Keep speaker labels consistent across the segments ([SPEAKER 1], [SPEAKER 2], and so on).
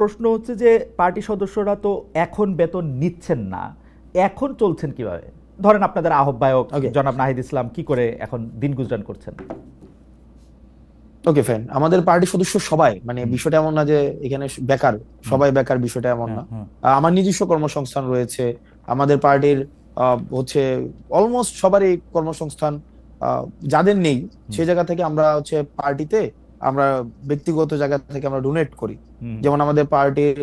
[SPEAKER 1] প্রশ্ন হচ্ছে যে পার্টি সদস্যরা তো এখন বেতন নিচ্ছেন না, এখন চলছেন কিভাবে? ধরেন আপনাদের আহ্বায়ক
[SPEAKER 2] ওকে
[SPEAKER 1] জনাব নাহিদ ইসলাম কি করে এখন দিন গুজরান করছেন?
[SPEAKER 2] Okay fine. আমাদের পার্টির সদস্য সবাই, মানে
[SPEAKER 1] হুম,
[SPEAKER 2] বিষয়টা এমন না যে এখানে বেকার,
[SPEAKER 1] হুম,
[SPEAKER 2] সবাই বেকার, বিষয়টা এমন
[SPEAKER 1] হ্যাঁ,
[SPEAKER 2] না।
[SPEAKER 1] হ্যাঁ,
[SPEAKER 2] আমার নিজস্ব কর্মসংস্থান রয়েছে। আমাদের পার্টির হচ্ছে অলমোস্ট সবারই কর্মসংস্থান। আহ, যাদের নেই
[SPEAKER 1] হুম,
[SPEAKER 2] সেই জায়গা থেকে আমরা হচ্ছে পার্টিতে, আমরা ব্যক্তিগত জায়গা থেকে আমরা ডোনেট করি।
[SPEAKER 1] হুম,
[SPEAKER 2] যেমন আমাদের পার্টির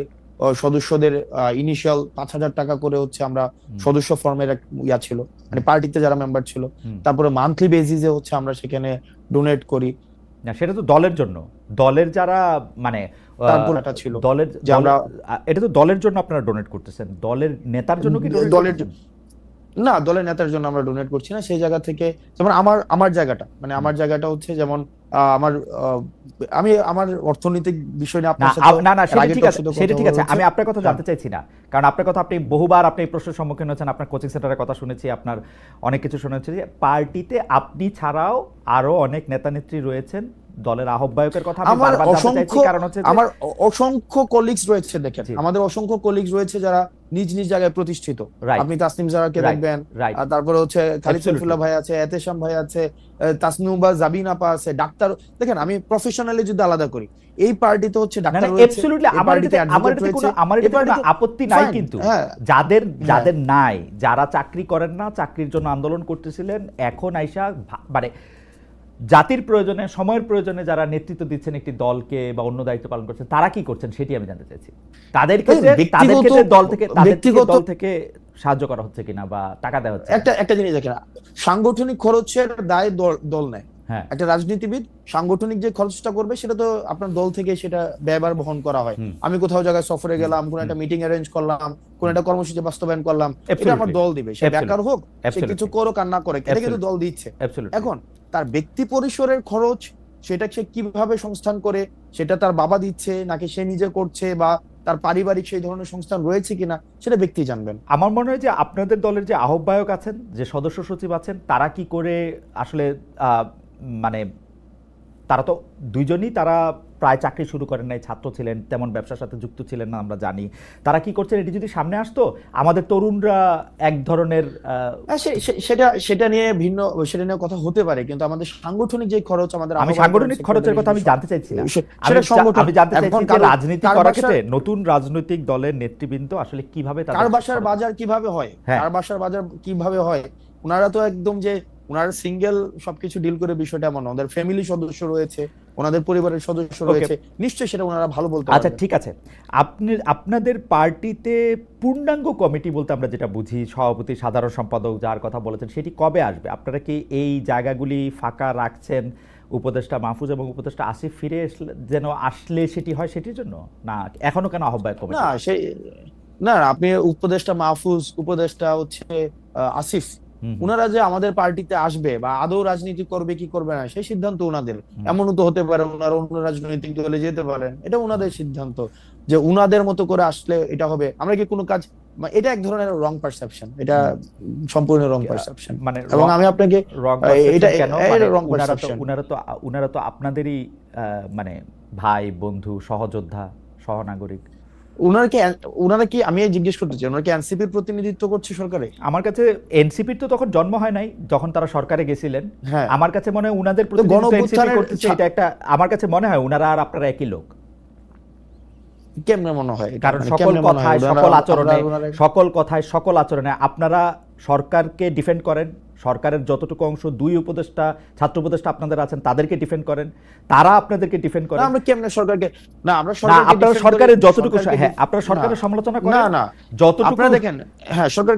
[SPEAKER 2] সদস্যদের ইনিশিয়াল 5,000 টাকা করে হচ্ছে আমরা
[SPEAKER 1] হুম,
[SPEAKER 2] সদস্য ফর্মের এক ইয়া ছিল, মানে
[SPEAKER 1] হুম,
[SPEAKER 2] পার্টিতে যারা মেম্বার ছিল।
[SPEAKER 1] হুম।
[SPEAKER 2] তারপরে মান্থলি বেসিসে হচ্ছে আমরা সেখানে ডোনেট করি।
[SPEAKER 1] না, সেটা তো দলের জন্য। দলের যারা মানে
[SPEAKER 2] তারপর এটা ছিল
[SPEAKER 1] দলের
[SPEAKER 2] যে আমরা
[SPEAKER 1] দলের এটা তো দলের জন্য আপনারা ডোনেট করতেছেন, দলের নেতার জন্য কি ডোনেট
[SPEAKER 2] দলের
[SPEAKER 1] করতেছেন?
[SPEAKER 2] না, দলের নেতার জন্য আমরা ডোনেট করছি না। সেই জায়গা থেকে যেমন আমার আমার জায়গাটা, মানে
[SPEAKER 1] হুম।
[SPEAKER 2] আমার জায়গাটা হচ্ছে যেমন আমার আহ, আমি আমার অর্থনৈতিক বিষয় নিয়ে
[SPEAKER 1] না
[SPEAKER 2] আপনার সাথে
[SPEAKER 1] না না,
[SPEAKER 2] এর
[SPEAKER 1] সেটা
[SPEAKER 2] আগে
[SPEAKER 1] ঠিক আছে,
[SPEAKER 2] টকশোতে
[SPEAKER 1] সেটা
[SPEAKER 2] কথা
[SPEAKER 1] ঠিক
[SPEAKER 2] বলা
[SPEAKER 1] আছে,
[SPEAKER 2] হয়েছে।
[SPEAKER 1] আমি আপনার কথা
[SPEAKER 2] হ্যাঁ,
[SPEAKER 1] জানতে চাইছি না। কারণ আপনার কথা, আপনি বহুবার আপনি এই প্রশ্নের সম্মুখীন হয়েছেন, আপনার কোচিং সেন্টারের কথা শুনেছি, আপনার অনেক কিছু শুনেছি যে পার্টিতে আপনি ছাড়াও আরো অনেক নেতা নেত্রী রয়েছেন। দলের আহ্বায়কের কথা আমি
[SPEAKER 2] আমার
[SPEAKER 1] বারবার জানতে চাইছি,
[SPEAKER 2] অসংখ্য
[SPEAKER 1] কারণ হচ্ছে যে
[SPEAKER 2] আমার অসংখ্য কলিগস রয়েছে। দেখেন,
[SPEAKER 1] জি,
[SPEAKER 2] আমাদের অসংখ্য কলিগস রয়েছে যারা নিজ নিজ জায়গায় প্রতিষ্ঠিত।
[SPEAKER 1] রাইট,
[SPEAKER 2] আপনি তাসনিম জারাকে
[SPEAKER 1] রাইট,
[SPEAKER 2] দেখবেন,
[SPEAKER 1] রাইট,
[SPEAKER 2] তারপরে হচ্ছে খালিদ
[SPEAKER 1] অ্যাবসলিউটলি।
[SPEAKER 2] সাইফুল্লাহ ভাই আছে, এতেশাম ভাই আছে, তাসনুবা জাবিন আপা আছে, ডাক্তার। দেখেন, আমি প্রফেশনালি যদি আলাদা করি, এই পার্টিতে হচ্ছে
[SPEAKER 1] না না,
[SPEAKER 2] ডাক্তার রয়েছে,
[SPEAKER 1] অ্যাবসলিউটলি,
[SPEAKER 2] এই
[SPEAKER 1] আমার
[SPEAKER 2] পার্টিতে
[SPEAKER 1] এটাতে আমার
[SPEAKER 2] অ্যাডভোকেট
[SPEAKER 1] এটাতে
[SPEAKER 2] রয়েছে,
[SPEAKER 1] কোনো আমার
[SPEAKER 2] এই
[SPEAKER 1] এটাতে কোনো
[SPEAKER 2] পার্টিতে
[SPEAKER 1] আপত্তি নাই,
[SPEAKER 2] ফাইন।
[SPEAKER 1] কিন্তু
[SPEAKER 2] হ্যাঁ,
[SPEAKER 1] যাদের
[SPEAKER 2] হ্যাঁ,
[SPEAKER 1] যাদের নাই, যারা চাকরি করেন না, চাকরির জন্য আন্দোলন করতেছিলেন, এখন আইসা মানে জাতির প্রয়োজনে, সময়ের প্রয়োজনে যারা নেতৃত্ব দিচ্ছেন একটি দলকে বা অন্য দায়িত্ব পালন করছেন, তারা কি করছেন সেটি আমি জানতে চাইছি। তাদের ক্ষেত্রে তাদের
[SPEAKER 2] ব্যক্তিগত
[SPEAKER 1] ক্ষেত্রে
[SPEAKER 2] ব্যক্তিগত
[SPEAKER 1] দল থেকে সাহায্য করা হচ্ছে কিনা বা টাকা দেওয়া হচ্ছে
[SPEAKER 2] একটা
[SPEAKER 1] কিনা?
[SPEAKER 2] একটা জিনিস দেখেন, সাংগঠনিক খরচের দায় দল দল নেয়।
[SPEAKER 1] হ্যাঁ,
[SPEAKER 2] একটা রাজনীতিবিদ সাংগঠনিক যে খরচটা করবে সেটা তো আপনার দল থেকে সেটা ব্যয়ভার বহন করা হয়।
[SPEAKER 1] হুম,
[SPEAKER 2] আমি কোথাও জায়গায় সফরে
[SPEAKER 1] হুম,
[SPEAKER 2] গেলাম, কোন
[SPEAKER 1] হুম,
[SPEAKER 2] একটা মিটিং অ্যারেঞ্জ করলাম, কোন
[SPEAKER 1] হুম,
[SPEAKER 2] একটা কর্মসূচি বাস্তবায়ন করলাম, এটা আমার
[SPEAKER 1] অ্যাবসলিউটলি,
[SPEAKER 2] দল দিবে। সে বেকার
[SPEAKER 1] অ্যাবসলিউটলি,
[SPEAKER 2] হোক, সে কিছু
[SPEAKER 1] অ্যাবসলিউটলি,
[SPEAKER 2] করুক আর না করে, এটা কিন্তু দল দিচ্ছে।
[SPEAKER 1] অ্যাবসলিউটলি।
[SPEAKER 2] এখন তার ব্যক্তি পরিসরের খরচ, সেটা সে কিভাবে সংস্থান করে, সেটা তার বাবা দিচ্ছে নাকি সে নিজে করছে, বা তার পারিবারিক সেই ধরনের সংস্থান রয়েছে কিনা, সেটা ব্যক্তি জানবেন।
[SPEAKER 1] আমার মনে হয় যে আপনাদের দলের যে আহ্বায়ক আছেন, যে সদস্য সচিব আছেন, তারা কি করে আসলে আহ, মানে তারা তো দুইজনই, তারা প্রায় চাকরি শুরু করেন নাই, ছাত্র ছিলেন, তেমন ব্যবসার সাথে যুক্ত ছিলেন না, আমরা জানি। তারা কি করছেন এটি যদি সামনে আসতো, আমাদের তরুণরা এক ধরনের
[SPEAKER 2] হ্যাঁ, সেটা সেটা নিয়ে ভিন্ন, সেটা নিয়ে কথা হতে পারে, কিন্তু আমাদের সাংগঠনিক যে খরচ, আমাদের
[SPEAKER 1] আমি
[SPEAKER 2] আহ্বায়ক
[SPEAKER 1] সাংগঠনিক খরচের
[SPEAKER 2] সেক্রেটারি
[SPEAKER 1] কথা আমি জানতে চাইছি না।
[SPEAKER 2] সেটা সংগঠন।
[SPEAKER 1] আমি জানতে চাইছি
[SPEAKER 2] এখন
[SPEAKER 1] যে রাজনীতি
[SPEAKER 2] কার
[SPEAKER 1] করার
[SPEAKER 2] বাসার
[SPEAKER 1] ক্ষেত্রে নতুন রাজনৈতিক দলের নেতৃবৃন্দ আসলে কিভাবে তাদের
[SPEAKER 2] কার বাসার
[SPEAKER 1] খরচ।
[SPEAKER 2] বাজার কিভাবে হয়,
[SPEAKER 1] হ্যাঁ,
[SPEAKER 2] কার বাসার বাজার কিভাবে হয়। ওনারা তো একদম যে ওনারা সিঙ্গেল সবকিছু ডিল করে, বিষয়টা এমন না। ওনাদের ফ্যামিলি সদস্য রয়েছে, ওনাদের পরিবারের সদস্য
[SPEAKER 1] ওকে,
[SPEAKER 2] রয়েছে, নিশ্চয়ই সেটা ওনারা ভালো বলতে
[SPEAKER 1] আচ্ছা
[SPEAKER 2] পারবেন।
[SPEAKER 1] ঠিক আছে। আপনি আপনাদের পার্টিতে পূর্ণাঙ্গ কমিটি বলতে আমরা যেটা বুঝি, সভাপতি, সাধারণ সম্পাদক, যার কথা বলেছেন, সেটি কবে আসবে? আপনারা কি এই জায়গাগুলি ফাঁকা রাখছেন উপদেষ্টা মাহফুজ এবং উপদেষ্টা আসিফ ফিরে যেন আসলে সেটি হয়, সেটির জন্য? না এখনো কেন আহ্বায়ক
[SPEAKER 2] না,
[SPEAKER 1] কমিটি?
[SPEAKER 2] সেই না না, আপনি উপদেষ্টা মাহফুজ, উপদেষ্টা হচ্ছে আসিফ,
[SPEAKER 1] হুম, হুম,
[SPEAKER 2] উনারা যে আমাদের পার্টিতে আসবে বা আদৌ রাজনীতি করবে কি করবে না, সেই সিদ্ধান্ত উনাদের।
[SPEAKER 1] হুম।
[SPEAKER 2] এমনও তো হতে পারে উনারা অন্য রাজনৈতিক দলে যেতে পারেন, এটা উনাদের সিদ্ধান্ত। যে উনাদের মতো করে আসলে এটা হবে, আমরা কি কোনো কাজ, এটা এক ধরনের রং পারসেপশন, এটা
[SPEAKER 1] হুম।
[SPEAKER 2] সম্পূর্ণ রং
[SPEAKER 1] আহ,
[SPEAKER 2] পারসেপশন।
[SPEAKER 1] মানে
[SPEAKER 2] এবং আমি আপনাকে
[SPEAKER 1] রং
[SPEAKER 2] এটা
[SPEAKER 1] পারসেপশন কেন? মানে
[SPEAKER 2] রং
[SPEAKER 1] উনারা তো
[SPEAKER 2] পারসেপশন।
[SPEAKER 1] উনারা তো উনারা তো আপনাদেরই মানে ভাই, বন্ধু, সহযোদ্ধা, সহনাগরিক।
[SPEAKER 2] উনারা কি উনারা কি আমি জিজ্ঞেস করতে চাই, ওনারা কি এনসিপির প্রতিনিধিত্ব করছে সরকারে?
[SPEAKER 1] আমার কাছে এনসিপির তো তখন জন্ম হয় নাই যখন তারা সরকারে গেছিলেন।
[SPEAKER 2] হ্যাঁ,
[SPEAKER 1] আমার কাছে মনে হয় উনাদের
[SPEAKER 2] তো গণ
[SPEAKER 1] প্রতিনিধিত্ব এনসিপি
[SPEAKER 2] অভ্যুত্থানের
[SPEAKER 1] করতেছে, এটা একটা, আমার কাছে মনে হয় উনারা আর আপনারা একই লোক।
[SPEAKER 2] কেমনে মনে হয় এটা,
[SPEAKER 1] কারণ
[SPEAKER 2] মানে
[SPEAKER 1] সকল
[SPEAKER 2] কেমনে মনে হয়
[SPEAKER 1] কথায়,
[SPEAKER 2] ওনারা,
[SPEAKER 1] সকল
[SPEAKER 2] আমরা
[SPEAKER 1] আচরণে,
[SPEAKER 2] ওনারা
[SPEAKER 1] সকল কথায়, সকল আচরণে আপনারা সরকারকে ডিফেন্ড করেন। সরকারের যতটুকু অংশ, দুই উপদেষ্টা, ছাত্র উপদেষ্টা আপনাদের আছেন, তাদেরকে ডিফেন্ড করেন। তারা আপনাদেরকে ডিফেন্ড
[SPEAKER 2] না,
[SPEAKER 1] করেন।
[SPEAKER 2] আমরা কেমনে সরকারকে, না আমরা
[SPEAKER 1] না,
[SPEAKER 2] সরকারকে
[SPEAKER 1] আপনারা
[SPEAKER 2] ডিফেন্ড করি,
[SPEAKER 1] সরকারের যতটুকু,
[SPEAKER 2] সরকারকে
[SPEAKER 1] হ্যাঁ আপনারা
[SPEAKER 2] না
[SPEAKER 1] সরকারের সমালোচনা
[SPEAKER 2] না
[SPEAKER 1] করেন
[SPEAKER 2] না,
[SPEAKER 1] যতটুকু,
[SPEAKER 2] আপনারা দেখেন, হ্যাঁ সরকার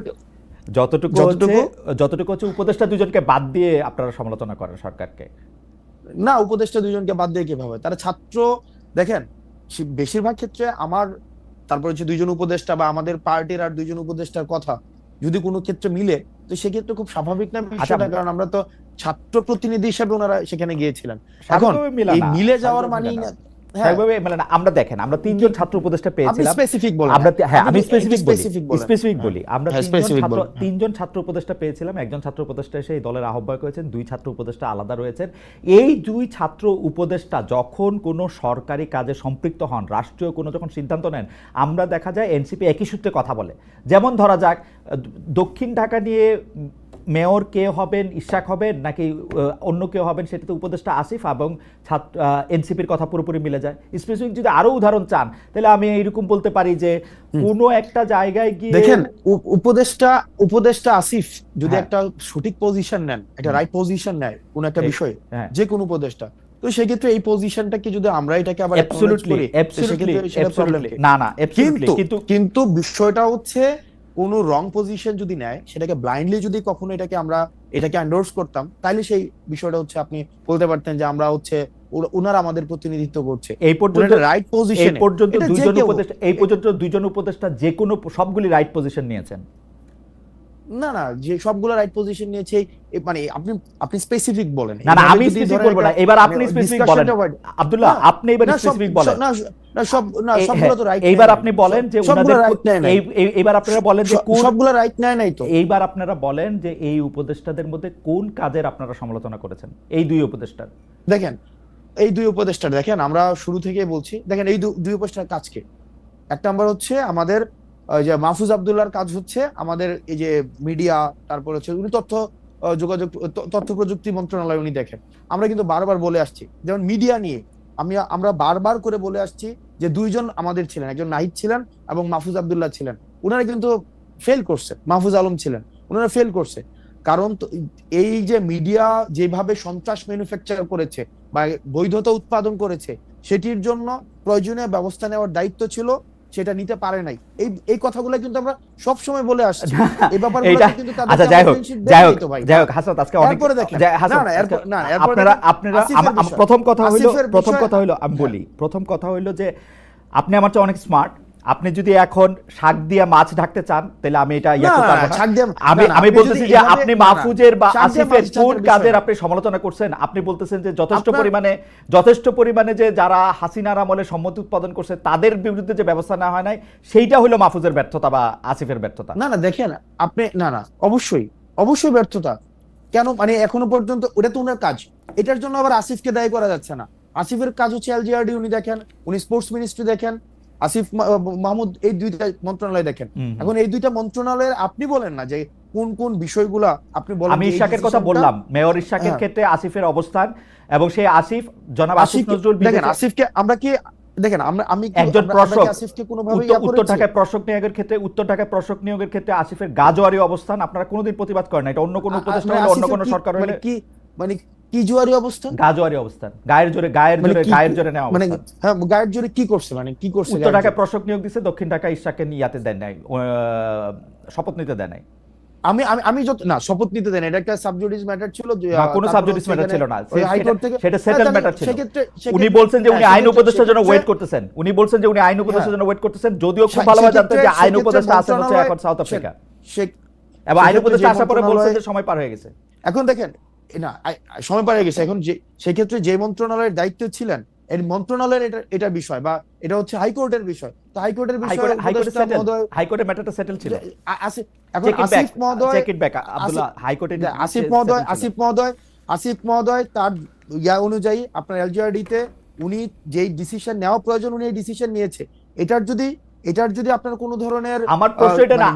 [SPEAKER 1] যতটুকু হচ্ছে,
[SPEAKER 2] যতটুকু,
[SPEAKER 1] যতটুকু হচ্ছে উপদেষ্টা দুজনকে বাদ দিয়ে আপনারা সমালোচনা করেন সরকারকে।
[SPEAKER 2] না উপদেষ্টা দুজনকে বাদ দিয়ে কিভাবে, তারা ছাত্র। দেখেন, বেশিরভাগ ক্ষেত্রে আমার, তারপর হচ্ছে দুইজন উপদেষ্টা বা আমাদের পার্টির আর দুইজন উপদেষ্টার কথা যদি কোনো ক্ষেত্রে মিলে, তো সেক্ষেত্রে খুব স্বাভাবিক না
[SPEAKER 1] আচ্ছা,
[SPEAKER 2] বিষয়টা, কারণ আমরা তো ছাত্র প্রতিনিধি হিসেবে ওনারা সেখানে গিয়েছিলেন। এখন
[SPEAKER 1] স্বাভাবিকভাবে মিলা
[SPEAKER 2] এই
[SPEAKER 1] না,
[SPEAKER 2] মিলে যাওয়ার
[SPEAKER 1] স্বাভাবিকভাবে মিলে
[SPEAKER 2] মানেই
[SPEAKER 1] না।
[SPEAKER 2] না, হ্যাঁ
[SPEAKER 1] স্বাভাবিকভাবে মানে না, আমরা দেখেন আমরা তিনজন ছাত্র উপদেষ্টা
[SPEAKER 2] আপনি
[SPEAKER 1] পেয়েছিলাম।
[SPEAKER 2] স্পেসিফিক বলেন,
[SPEAKER 1] আমরা হ্যাঁ আমি
[SPEAKER 2] স্পেসিফিক
[SPEAKER 1] স্পেসিফিক বলি আমরা
[SPEAKER 2] হ্যাঁ
[SPEAKER 1] তিনজন
[SPEAKER 2] স্পেসিফিক
[SPEAKER 1] ছাত্র
[SPEAKER 2] বলেন।
[SPEAKER 1] তিনজন ছাত্র উপদেষ্টা পেয়েছিলাম। একজন ছাত্র উপদেষ্টা এসে এই দলের আহ্বায়ক হয়েছেন, দুই ছাত্র উপদেষ্টা আলাদা রয়েছেন। এই দুই ছাত্র উপদেষ্টা যখন কোনো সরকারি কাজে সম্পৃক্ত হন, রাষ্ট্রীয় কোনো যখন সিদ্ধান্ত নেন, আমরা দেখা যায় এনসিপি একই সূত্রে কথা বলে। যেমন ধরা যাক দক্ষিণ ঢাকা নিয়ে মেয়র কে হবেন, ইশাক হবেন নাকি অন্য কেউ হবেন, সেটাতে উপদেষ্টা আসিফ এবং এনসিপির কথা পুরোপুরি মিলে যায়। স্পেসিফিক যদি আরো উদাহরণ চান তাহলে আমি এইরকম বলতে পারি যে কোনো একটা জায়গায় গিয়ে
[SPEAKER 2] দেখেন উপদেষ্টা আসিফ যদি
[SPEAKER 1] হ্যাঁ।
[SPEAKER 2] একটা সঠিক পজিশন নেন, একটা রাইট পজিশন নেয় কোন একটা বিষয়ে,
[SPEAKER 1] হ্যাঁ।
[SPEAKER 2] যে কোনো উপদেষ্টা, তো সেক্ষেত্রে এই পজিশনটাকে যদি আমরা এটাকে আবার acknowledge
[SPEAKER 1] অ্যাবসলিউটলি
[SPEAKER 2] করি, তো সেক্ষেত্রে সেটা প্রবলেম কি?
[SPEAKER 1] না অ্যাবসলিউটলি
[SPEAKER 2] কিন্তু কিন্তু বিষয়টা হচ্ছে কোন রং পজিশন যদি নেয়, সেটাকে ব্লাইন্ডলি যদি কখনো এটাকে এন্ডোর্স করতাম, তাহলে সেই বিষয়টা হচ্ছে আপনি বলতে পারতেন যে আমরা হচ্ছে ওনারা আমাদের প্রতিনিধিত্ব করছে।
[SPEAKER 1] এই পর্যন্ত
[SPEAKER 2] রাইট
[SPEAKER 1] এই
[SPEAKER 2] পজিশন
[SPEAKER 1] পর্যন্ত দুইজন উপদেষ্টা যে কোনো সবগুলি রাইট পজিশন নিয়েছেন।
[SPEAKER 2] না যে সবগুলো রাইট পজিশন নিয়েছে, মানে আপনি স্পেসিফিক বলেন।
[SPEAKER 1] না আমি স্পেসিফিক বলবো না, এবার আপনি স্পেসিফিক বলেন আব্দুল্লাহ, আপনি এবার স্পেসিফিক বলেন।
[SPEAKER 2] না সবগুলো তো রাইট,
[SPEAKER 1] এইবার আপনি বলেন যে এইবার আপনারা বলেন যে
[SPEAKER 2] সবগুলো রাইট নাই তো।
[SPEAKER 1] এইবার আপনারা বলেন যে এই উপদেষ্টাদের মধ্যে কোন কাজের আপনারা সমালোচনা করেছেন এই দুই উপদেষ্টার?
[SPEAKER 2] দেখেন এই দুই উপদেষ্টার, দেখেন আমরা শুরু থেকেই বলছি, দেখেন এই দুই উপদেষ্টার কাজকে, এক নাম্বার হচ্ছে আমাদের যে মাহফুজ আব্দুল্লাহর কাজ হচ্ছে আমাদের এই যে মিডিয়া, তারপর হচ্ছে উনি তথ্য প্রযুক্তি মন্ত্রণালয় উনি দেখেন। আমরা কিন্তু বারবার বলে আসছি, যেমন মিডিয়া নিয়ে আমরা বারবার করে বলে আসছি যে দুইজন আমাদের ছিলেন, একজন নাহিদ ছিলেন এবং মাহফুজ আব্দুল্লাহ ছিলেন, ওনারা কিন্তু ফেল করছে। মাহফুজ আলম ছিলেন, ওনারা ফেল করছে। কারণ এই যে মিডিয়া যেভাবে সন্ত্রাস ম্যানুফ্যাকচার করেছে বা বৈধতা উৎপাদন করেছে, সেটির জন্য প্রয়োজনীয় ব্যবস্থা নেওয়ার দায়িত্ব ছিল, সেটা নিতে পারে নাই। এই কথাগুলো কিন্তু আমরা সব সময় বলে আসছি। এই ব্যাপারগুলো কিন্তু
[SPEAKER 1] আচ্ছা যাই হোক হাসান, আজকে অনেক আপনারা প্রথম কথা হলো আমি বলি, প্রথম কথা হলো যে আপনি আমার চেয়ে অনেক স্মার্ট। আপনি যদি এখন শাক দিয়ে মাছ ঢাকতে চান তাহলে আমি এটা আমি বলতেছি যে আপনি মাহফুজের বা আসিফের কোন কাজের আপনি সমালোচনা করছেন? আপনি বলতেছেন যে যথেষ্ট পরিমাণে যে যারা হাসিনার আমলে সম্মতি উৎপাদন করছে তাদের বিরুদ্ধে যে ব্যবস্থা নেওয়া হয় নাই, সেইটা হলো মাহফুজের ব্যর্থতা বা আসিফের ব্যর্থতা।
[SPEAKER 2] না দেখেন আপনি অবশ্যই ব্যর্থতা। কেন, মানে এখনো পর্যন্ত ওটা তো ওনার কাজ, এটার জন্য আবার আসিফকে দায়ী করা যাচ্ছে না। আসিফের কাজ হচ্ছে এলজিআরডি উনি দেখেন, উনি স্পোর্টস মিনিস্ট্রি দেখেন, আসিফ মাহমুদ এই দুইটা মন্ত্রণালয় দেখেন। এখন এই দুইটা মন্ত্রণালয়ের আপনি বলেন না যে কোন বিষয়গুলা আপনি বলেন।
[SPEAKER 1] আমি ইশাকের কথা বললাম, মেয়র ইশাকের ক্ষেত্রে আসিফের অবস্থান এবং সেই আসিফ জনাব আসিফ নজরুল
[SPEAKER 2] দেখেন আসিফকে আমরা কি দেখেন আমি
[SPEAKER 1] একজন প্রশাসক
[SPEAKER 2] আসিফকে কোনোভাবে
[SPEAKER 1] উত্তর ঢাকায় প্রশাসক নিয়োগের ক্ষেত্রে আসিফের গাজোয়ারি অবস্থান আপনারা কোনোদিন প্রতিবাদ করেন না। এটা অন্য কোনো উপদেষ্টা হলে, অন্য কোনো সরকার হলে
[SPEAKER 2] কি জোয়ারি অবস্থান,
[SPEAKER 1] গাজোয়ারি অবস্থান, গায়ের জোরে নেওয়া
[SPEAKER 2] মানে হ্যাঁ গায়ের জোরে কি করছে, মানে কি করছে?
[SPEAKER 1] উত্তর ঢাকায় প্রশাসক নিয়োগ দিছে, দক্ষিণ ঢাকায় ইশাককে নিয়াতে দেন নাই, শপথ নিতে দেন নাই।
[SPEAKER 2] আমি যত না শপথ নিতে দেন, এটা একটা সাবজুডিস ম্যাটার ছিল, যে
[SPEAKER 1] কোনো সাবজুডিস ম্যাটার ছিল না,
[SPEAKER 2] হাইকোর্ট থেকে
[SPEAKER 1] সেটা সেটেল ম্যাটার ছিল। উনি বলছেন যে উনি আইন উপদেষ্টার জন্য ওয়েট করতেছেন, যদিও খুব ভালোভাবে জানতেন যে আইন উপদেষ্টা আছেন হচ্ছে এখন সাউথ আফ্রিকা, এবং আইন উপদেষ্টা আসার পরে বলছেন যে সময় পার হয়ে গেছে।
[SPEAKER 2] এখন দেখেন না সময় পার হয়ে গেছে, এখন যে সেক্ষেত্রে যে মন্ত্রণালয়ের দায়িত্ব ছিলেন, এই মন্ত্রণালয়ের এটা বিষয় বা এটা হচ্ছে হাইকোর্টের বিষয়, তো হাইকোর্টের বিষয়
[SPEAKER 1] হাইকোর্টের ম্যাটারটা সেটেল ছিল।
[SPEAKER 2] এখন আসিফ মহোদয় আসিফ মহোদয় তার অনুযায়ী আপনার এলজিআরডি তে উনি যেই ডিসিশন নেওয়া প্রয়োজন উনি এই ডিসিশন নিয়েছে। এটার যদি আপনার কোনো ধরনের
[SPEAKER 1] আমার প্রশ্ন এটা না,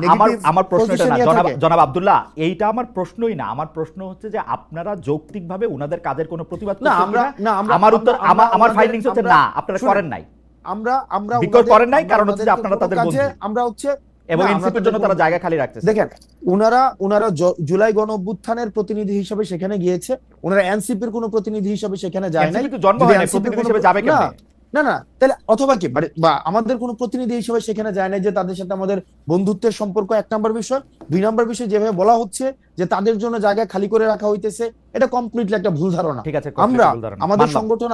[SPEAKER 1] আমার প্রশ্ন এটা না জনাব আব্দুল্লাহ, এইটা আমার প্রশ্নই না। আমার প্রশ্ন হচ্ছে যে আপনারা যৌক্তিকভাবে উনাদের কাজের কোনো প্রতিবাদ করছেন না? আমার উত্তর, আমার ফাইন্ডিংস হচ্ছে না, আপনারা করেন নাই। আমরা বিকল্প করেন নাই, কারণ হচ্ছে যে আপনারা তাদের বন্ধু,
[SPEAKER 2] আমরা হচ্ছে
[SPEAKER 1] এবং এনসিপির জন্য তারা জায়গা খালি রাখতেছে।
[SPEAKER 2] দেখেন উনারা জুলাই গণ অভ্যুত্থানের প্রতিনিধি হিসেবে সেখানে গিয়েছে, ওনারা এনসিপির কোনো প্রতিনিধি হিসেবে সেখানে যায় নাই।
[SPEAKER 1] এনসিপি তো জন্ম হয় নাই, প্রতিনিধি হিসেবে যাবে কেন?
[SPEAKER 2] না তাহলে অথবা কি বা আমাদের কোনো প্রতিনিধি হিসেবে সেখানে যায় নাই, যে তাদের সাথে আমাদের বন্ধুত্বের সম্পর্ক এক নম্বর বিষয়। দুই নম্বর বিষয় যেভাবে বলা হচ্ছে যে তাদের জন্য জায়গা খালি করে রাখা হইতেছে, এটা কমপ্লিটলি একটা ভুল ধারণা। আমরা আমাদের সংগঠন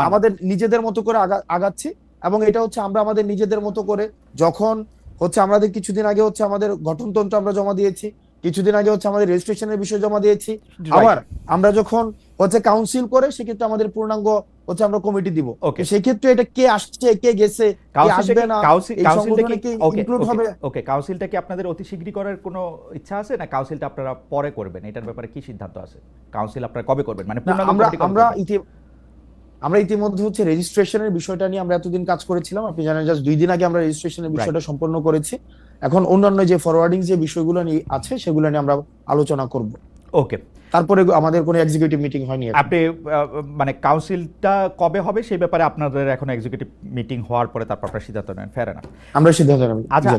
[SPEAKER 2] আমাদের নিজেদের মতো করে আগাচ্ছি, এবং এটা হচ্ছে আমরা আমাদের নিজেদের মতো করে, যখন হচ্ছে আমাদের কিছুদিন আগে হচ্ছে আমাদের গঠনতন্ত্র আমরা জমা দিয়েছি, কিছুদিন আগে হচ্ছে আমাদের রেজিস্ট্রেশনের বিষয় জমা দিয়েছি, আবার আমরা যখন হচ্ছে কাউন্সিল করে সেক্ষেত্রে আমাদের পূর্ণাঙ্গ হচ্ছে আমরা কমিটি দিব।
[SPEAKER 1] Okay.
[SPEAKER 2] তো সেই ক্ষেত্রে এটা কে আসছে কে গেছে কে আসবে না এই সংগঠনে কি ইনক্লুড হবে।
[SPEAKER 1] ওকে, কাউন্সিলটা কি আপনাদের অতি শীঘ্রই করার কোনো ইচ্ছা আছে, না কাউন্সিলটা আপনারা পরে করবেন? এটার ব্যাপারে কি সিদ্ধান্ত আছে? কাউন্সিল আপনারা কবে করবেন, মানে
[SPEAKER 2] না,
[SPEAKER 1] পূর্ণাঙ্গ
[SPEAKER 2] আমরা
[SPEAKER 1] কমিটি কবে
[SPEAKER 2] আমরা
[SPEAKER 1] করবেন?
[SPEAKER 2] আমরা ইতিমধ্যে হচ্ছে রেজিস্ট্রেশনের বিষয়টা নিয়ে আমরা এতদিন কাজ করেছিলাম, আপনি জানেন জাস্ট 2 দিন আগে আমরা রেজিস্ট্রেশনের বিষয়টা সম্পন্ন করেছি। এখন অন্যান্য যে ফরওয়ার্ডিং যে বিষয়গুলো নিয়ে আছে সেগুলো নিয়ে আমরা আলোচনা করব।
[SPEAKER 1] ওকে,
[SPEAKER 2] তারপরে আমাদের কোনো এক্সিকিউটিভ মিটিং হয়নি এখন।
[SPEAKER 1] আপনি মানে কাউন্সিলটা কবে হবে সেই ব্যাপারে আপনাদের এখন এক্সিকিউটিভ মিটিং হওয়ার পরে তারপর আপনারা সিদ্ধান্ত নেন, ফেয়ার এনাফ।
[SPEAKER 2] আমরা সিদ্ধান্ত নেব।
[SPEAKER 1] আচ্ছা,